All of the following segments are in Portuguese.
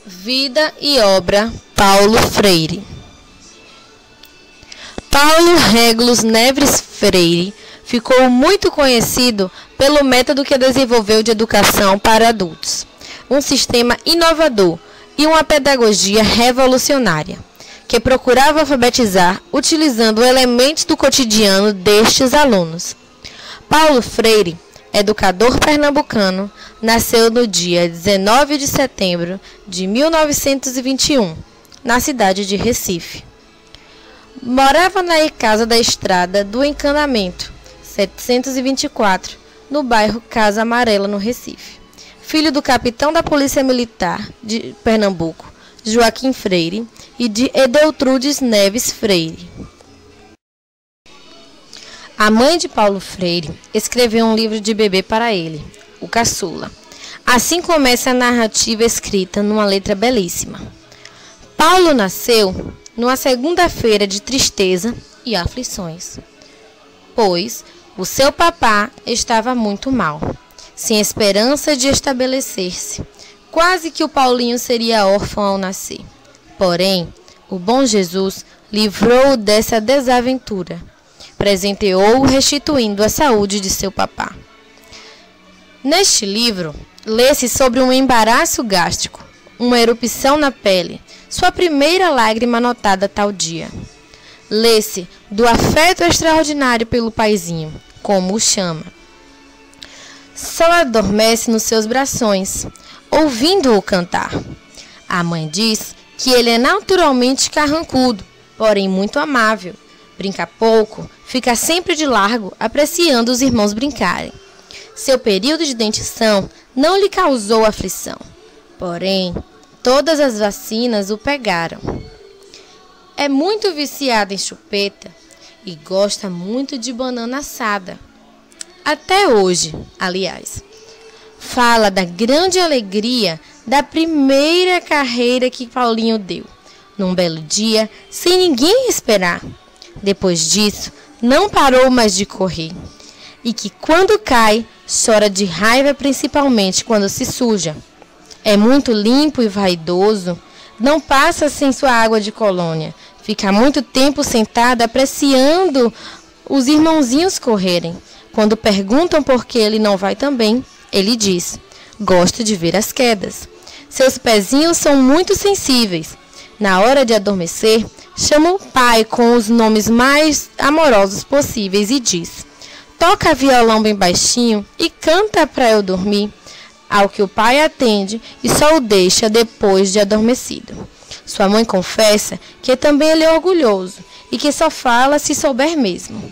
Vida e obra Paulo Freire. Paulo Régulos Neves Freire ficou muito conhecido pelo método que desenvolveu de educação para adultos, um sistema inovador e uma pedagogia revolucionária, que procurava alfabetizar utilizando elementos do cotidiano destes alunos. Paulo Freire, educador pernambucano, nasceu no dia 19 de setembro de 1921, na cidade de Recife. Morava na Casa da Estrada do Encanamento, 724, no bairro Casa Amarela, no Recife. Filho do capitão da Polícia Militar de Pernambuco, Joaquim Freire, e de Edeltrudes Neves Freire. A mãe de Paulo Freire escreveu um livro de bebê para ele, O Caçula. Assim começa a narrativa escrita numa letra belíssima. Paulo nasceu numa segunda-feira de tristeza e aflições, pois o seu papá estava muito mal, sem esperança de estabelecer-se. Quase que o Paulinho seria órfão ao nascer. Porém, o bom Jesus livrou-o dessa desaventura. Presenteou-o restituindo a saúde de seu papá. Neste livro, lê-se sobre um embaraço gástrico, uma erupção na pele, sua primeira lágrima notada tal dia. Lê-se do afeto extraordinário pelo paizinho, como o chama. Só adormece nos seus brações, ouvindo-o cantar. A mãe diz que ele é naturalmente carrancudo, porém muito amável. Brinca pouco, fica sempre de largo, apreciando os irmãos brincarem. Seu período de dentição não lhe causou aflição, porém, todas as vacinas o pegaram. É muito viciado em chupeta e gosta muito de banana assada. Até hoje, aliás. Fala da grande alegria da primeira carreira que Paulinho deu, num belo dia, sem ninguém esperar. Depois disso, não parou mais de correr. E que quando cai, chora de raiva, principalmente quando se suja. É muito limpo e vaidoso, não passa sem sua água de colônia. Fica muito tempo sentado apreciando os irmãozinhos correrem. Quando perguntam por que ele não vai também, ele diz: gosto de ver as quedas. Seus pezinhos são muito sensíveis. Na hora de adormecer, chama o pai com os nomes mais amorosos possíveis e diz: toca violão bem baixinho e canta para eu dormir. Ao que o pai atende e só o deixa depois de adormecido. Sua mãe confessa que também ele é orgulhoso e que só fala se souber mesmo.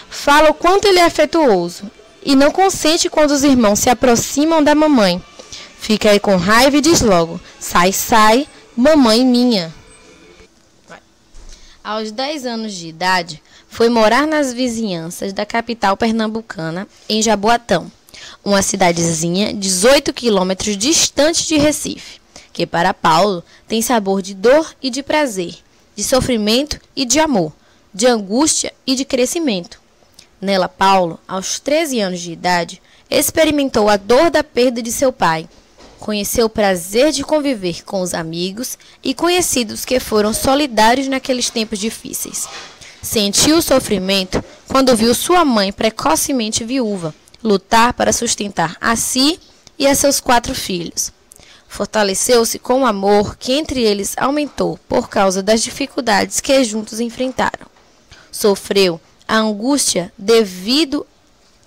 Fala o quanto ele é afetuoso e não consente quando os irmãos se aproximam da mamãe. Fica aí com raiva e diz logo: sai, sai, mamãe minha. Aos 10 anos de idade, foi morar nas vizinhanças da capital pernambucana, em Jaboatão, uma cidadezinha 18 quilômetros distante de Recife, que para Paulo tem sabor de dor e de prazer, de sofrimento e de amor, de angústia e de crescimento. Nela, Paulo, aos 13 anos de idade, experimentou a dor da perda de seu pai, conheceu o prazer de conviver com os amigos e conhecidos que foram solidários naqueles tempos difíceis. Sentiu o sofrimento quando viu sua mãe precocemente viúva lutar para sustentar a si e a seus 4 filhos. Fortaleceu-se com o amor que entre eles aumentou por causa das dificuldades que juntos enfrentaram. Sofreu a angústia devido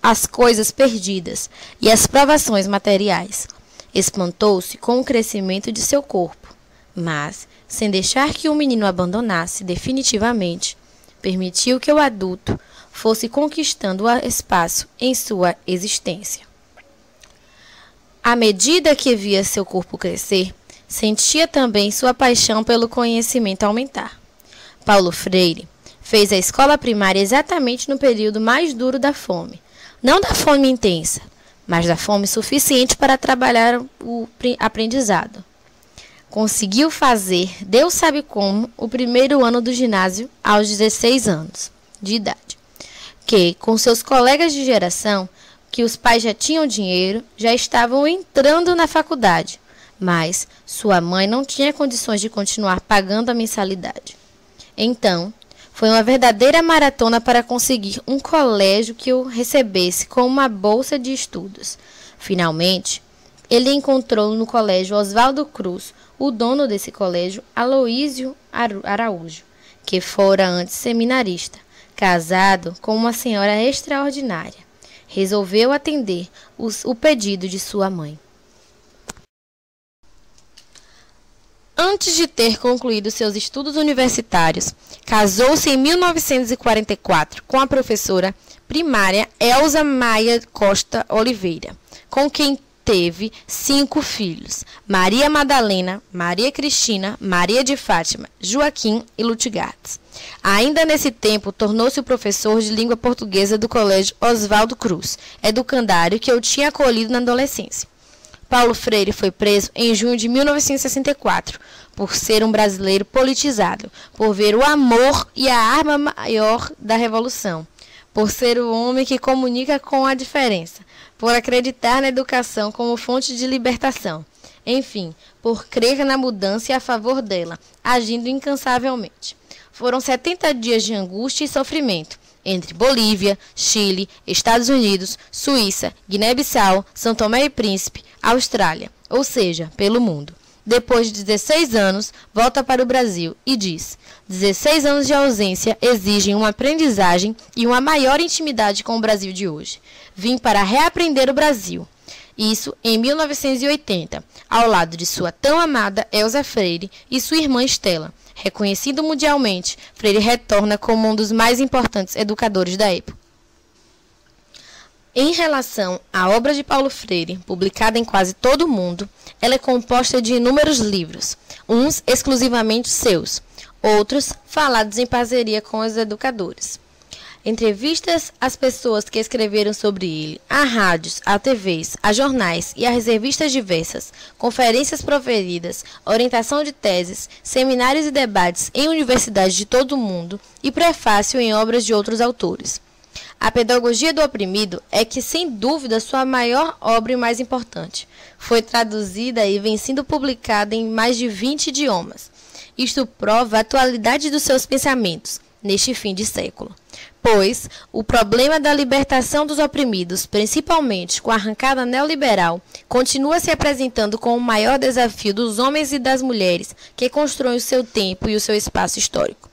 às coisas perdidas e às provações materiais. Espantou-se com o crescimento de seu corpo, mas, sem deixar que o menino abandonasse definitivamente, permitiu que o adulto fosse conquistando espaço em sua existência. À medida que via seu corpo crescer, sentia também sua paixão pelo conhecimento aumentar. Paulo Freire fez a escola primária exatamente no período mais duro da fome, não da fome intensa, mas da fome suficiente para trabalhar o aprendizado. Conseguiu fazer, Deus sabe como, o primeiro ano do ginásio aos 16 anos de idade, que, com seus colegas de geração, que os pais já tinham dinheiro, já estavam entrando na faculdade, mas sua mãe não tinha condições de continuar pagando a mensalidade. Então, foi uma verdadeira maratona para conseguir um colégio que o recebesse com uma bolsa de estudos. Finalmente, ele encontrou no colégio Oswaldo Cruz o dono desse colégio, Aloísio Araújo, que fora antes seminarista, casado com uma senhora extraordinária. Resolveu atender o pedido de sua mãe. Antes de ter concluído seus estudos universitários, casou-se em 1944 com a professora primária Elza Maia Costa Oliveira, com quem teve 5 filhos: Maria Madalena, Maria Cristina, Maria de Fátima, Joaquim e Lutgardes. Ainda nesse tempo, tornou-se o professor de língua portuguesa do Colégio Oswaldo Cruz, educandário que eu tinha acolhido na adolescência. Paulo Freire foi preso em junho de 1964, por ser um brasileiro politizado, por ver o amor e a arma maior da revolução, por ser o homem que comunica com a diferença, por acreditar na educação como fonte de libertação, enfim, por crer na mudança e a favor dela, agindo incansavelmente. Foram 70 dias de angústia e sofrimento, entre Bolívia, Chile, Estados Unidos, Suíça, Guiné-Bissau, São Tomé e Príncipe, Austrália, ou seja, pelo mundo. Depois de 16 anos, volta para o Brasil e diz: 16 anos de ausência exigem uma aprendizagem e uma maior intimidade com o Brasil de hoje. Vim para reaprender o Brasil. Isso em 1980, ao lado de sua tão amada Elza Freire e sua irmã Estela. Reconhecido mundialmente, Freire retorna como um dos mais importantes educadores da época. Em relação à obra de Paulo Freire, publicada em quase todo o mundo, ela é composta de inúmeros livros, uns exclusivamente seus, outros falados em parceria com os educadores. Entrevistas às pessoas que escreveram sobre ele, a rádios, a TVs, a jornais e às revistas diversas, conferências proferidas, orientação de teses, seminários e debates em universidades de todo o mundo e prefácio em obras de outros autores. A Pedagogia do Oprimido é que, sem dúvida, sua maior obra e mais importante. Foi traduzida e vem sendo publicada em mais de 20 idiomas. Isto prova a atualidade dos seus pensamentos neste fim de século. Pois o problema da libertação dos oprimidos, principalmente com a arrancada neoliberal, continua se apresentando como o maior desafio dos homens e das mulheres que constroem o seu tempo e o seu espaço histórico.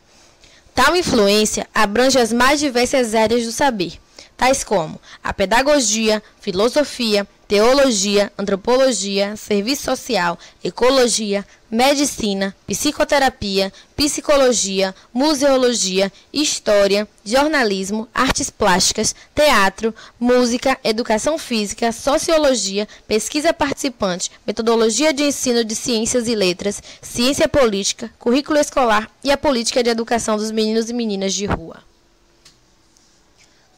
Tal influência abrange as mais diversas áreas do saber, tais como a pedagogia, filosofia, teologia, antropologia, serviço social, ecologia, medicina, psicoterapia, psicologia, museologia, história, jornalismo, artes plásticas, teatro, música, educação física, sociologia, pesquisa participante, metodologia de ensino de ciências e letras, ciência política, currículo escolar e a política de educação dos meninos e meninas de rua.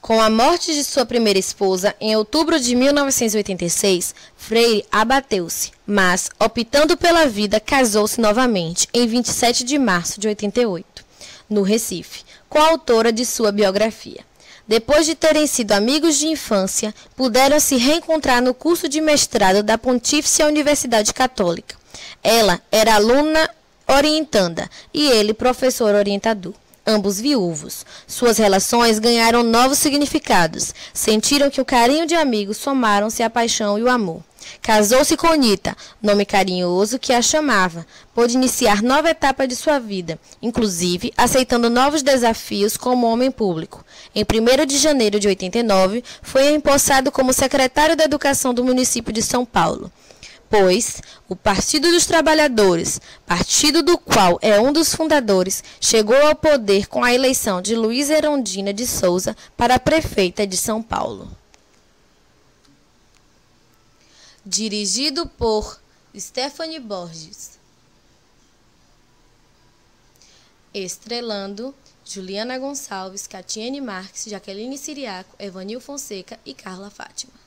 Com a morte de sua primeira esposa, em outubro de 1986, Freire abateu-se, mas, optando pela vida, casou-se novamente, em 27 de março de 88, no Recife, com a autora de sua biografia. Depois de terem sido amigos de infância, puderam se reencontrar no curso de mestrado da Pontífice Universidade Católica. Ela era aluna orientanda e ele professor orientador. Ambos viúvos. Suas relações ganharam novos significados. Sentiram que o carinho de amigos somaram-se à paixão e o amor. Casou-se com Nita, nome carinhoso que a chamava. Pôde iniciar nova etapa de sua vida, inclusive aceitando novos desafios como homem público. Em 1º de janeiro de 89, foi empossado como secretário da Educação do município de São Paulo. Pois o Partido dos Trabalhadores, partido do qual é um dos fundadores, chegou ao poder com a eleição de Luísa Erundina de Souza para prefeita de São Paulo. Dirigido por Stephanie Borges. Estrelando Juliana Gonçalves, Catiene Marques, Jaqueline Siriaco, Evanil Fonseca e Carla Fátima.